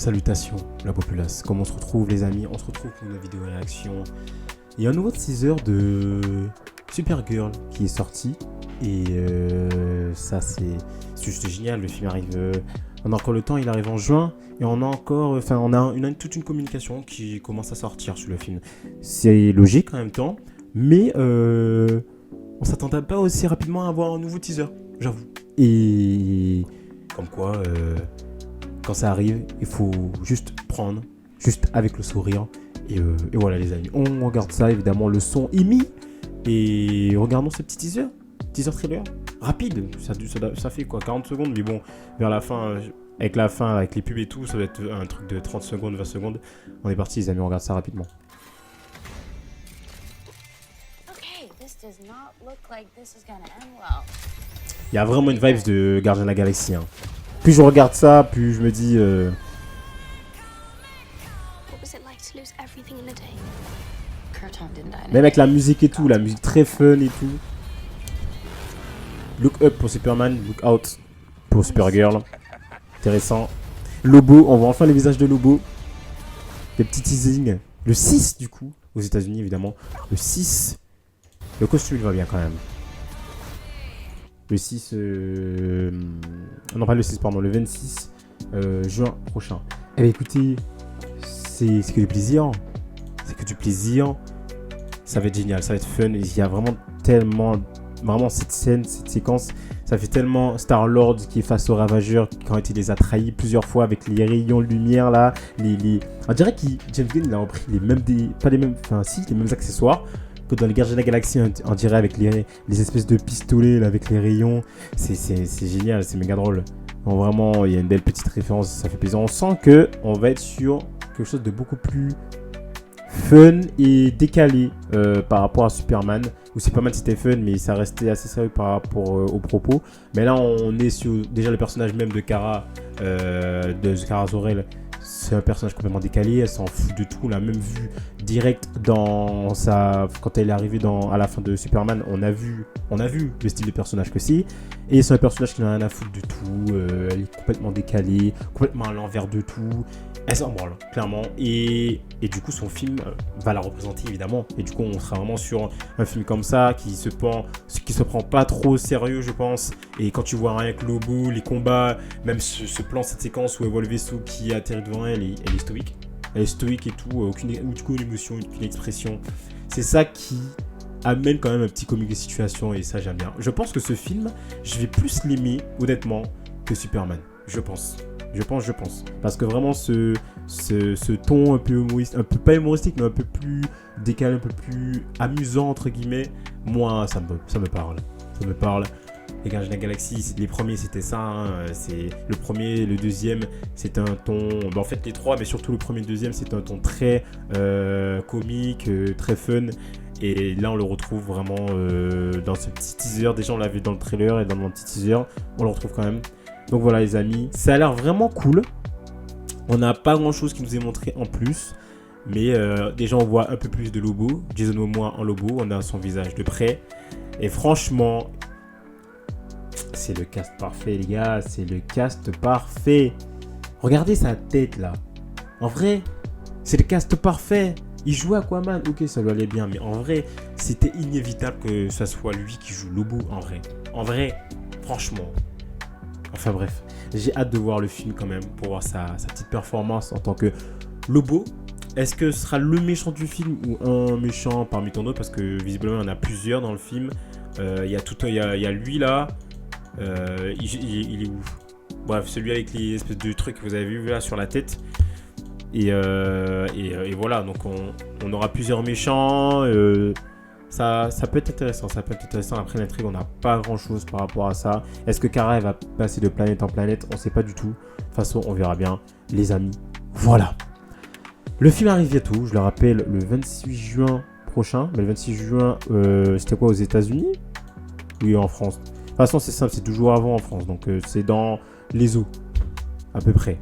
Salutations la populace, comment on se retrouve les amis? On se retrouve pour une vidéo réaction. Il y a un nouveau teaser de Supergirl qui est sorti et ça c'est juste génial. Le film arrive, on a encore le temps, il arrive en juin et on a encore, toute une communication qui commence à sortir sur le film. C'est logique en même temps, mais on s'attendait pas aussi rapidement à avoir un nouveau teaser, j'avoue. Et comme quoi, quand ça arrive, il faut juste prendre, juste avec le sourire. Et voilà les amis, on regarde ça, évidemment le son est mis. Et regardons ce petit teaser trailer, rapide, ça fait quoi, 40 secondes, mais bon, vers la fin, avec les pubs et tout, ça va être un truc de 30 secondes, 20 secondes. On est parti les amis, on regarde ça rapidement. Il y a vraiment une vibe de Gardien de la Galaxie. Hein. Plus je regarde ça, plus je me dis... Même avec la musique et tout, la musique très fun et tout. Look up pour Superman, look out pour Supergirl. Intéressant. Lobo, on voit enfin les visages de Lobo. Des petits teasings. Le 6 du coup, aux États-Unis évidemment. Le 6. Le costume il va bien quand même. Le 6... Non pas le 6 pardon, le 26 juin prochain. Eh bien écoutez, c'est que du plaisir. C'est que du plaisir. Ça va être génial, ça va être fun. Il y a vraiment tellement... Vraiment cette scène, cette séquence, ça fait tellement Star-Lord qui est face aux Ravageurs quand il les a trahis plusieurs fois avec les rayons de lumière là. On dirait que James Gunn il a repris les mêmes... les mêmes accessoires que dans les Gardiens de la Galaxie, on dirait avec les espèces de pistolets là, avec les rayons. C'est génial, c'est méga drôle. Donc, vraiment, il y a une belle petite référence, ça fait plaisir. On sent qu'on va être sur quelque chose de beaucoup plus fun et décalé par rapport à Superman. Où Superman c'était fun, mais ça restait assez sérieux par rapport aux propos. Mais là, on est sur déjà le personnage même de Kara Zor-El. C'est un personnage complètement décalé, elle s'en fout de tout. On l'a même vu direct quand elle est arrivée à la fin de Superman, on a vu le style de personnage que c'est. Et c'est un personnage qui n'a rien à foutre de tout. Elle est complètement décalée, complètement à l'envers de tout. Elle s'en branle, clairement. Et du coup, son film va la représenter, évidemment. Et du coup, on sera vraiment sur un film comme ça, qui se prend pas trop au sérieux, je pense. Et quand tu vois rien que Lobo, les combats, même ce plan, cette séquence où elle voit le vaisseau qui atterrit devant elle, elle est stoïque. Elle est stoïque et tout, aucune émotion, aucune expression. C'est ça qui amène quand même un petit comique de situation, et ça, j'aime bien. Je pense que ce film, je vais plus l'aimer, honnêtement, que Superman. Je pense. Parce que vraiment, ce ton un peu humoristique, un peu pas humoristique, mais un peu plus décalé, un peu plus amusant, entre guillemets, moi, ça me parle. Ça me parle. Les Gardiens de la Galaxie, les premiers, c'était ça. Hein. C'est le premier, le deuxième, c'est un ton... en fait, les trois, mais surtout le premier et le deuxième, c'est un ton très comique, très fun. Et là, on le retrouve vraiment dans ce petit teaser. Déjà, on l'a vu dans le trailer et dans le petit teaser. On le retrouve quand même. Donc voilà les amis, ça a l'air vraiment cool. On n'a pas grand chose qui nous est montré en plus. Mais déjà on voit un peu plus de Lobo. Jason Momoa en Lobo, on a son visage de près. Et franchement, c'est le cast parfait les gars, c'est le cast parfait. Regardez sa tête là. En vrai, c'est le cast parfait. Il joue Aquaman, ok ça lui allait bien. Mais en vrai, c'était inévitable que ça soit lui qui joue Lobo en vrai, franchement. Enfin bref, j'ai hâte de voir le film quand même pour voir sa petite performance en tant que Lobo. Est-ce que ce sera le méchant du film ou un méchant parmi tant d'autres? Parce que visiblement il y en a plusieurs dans le film. Il y a lui là. Il est où? Bref, celui avec les espèces de trucs que vous avez vu là sur la tête. Et voilà, donc on aura plusieurs méchants. Ça peut être intéressant, Après l'intrigue, on n'a pas grand chose par rapport à ça. Est-ce que Kara elle va passer de planète en planète? On ne sait pas du tout. De toute façon, on verra bien, les amis. Voilà. Le film arrive bientôt, je le rappelle, le 26 juin prochain. Mais le 26 juin, c'était quoi, aux États-Unis? Oui, en France. De toute façon, c'est simple, c'est 2 jours avant en France. Donc, c'est dans les eaux, à peu près.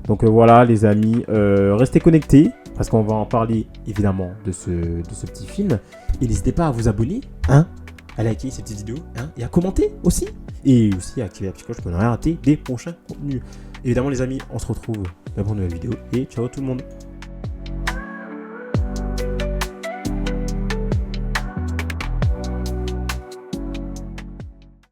Donc, voilà, les amis. Restez connectés. Parce qu'on va en parler évidemment de ce petit film. Et n'hésitez pas à vous abonner, à liker cette petite vidéo, et à commenter aussi. Et aussi à activer la petite cloche pour ne rien rater des prochains contenus. Évidemment les amis, on se retrouve pour une nouvelle vidéo. Et ciao tout le monde.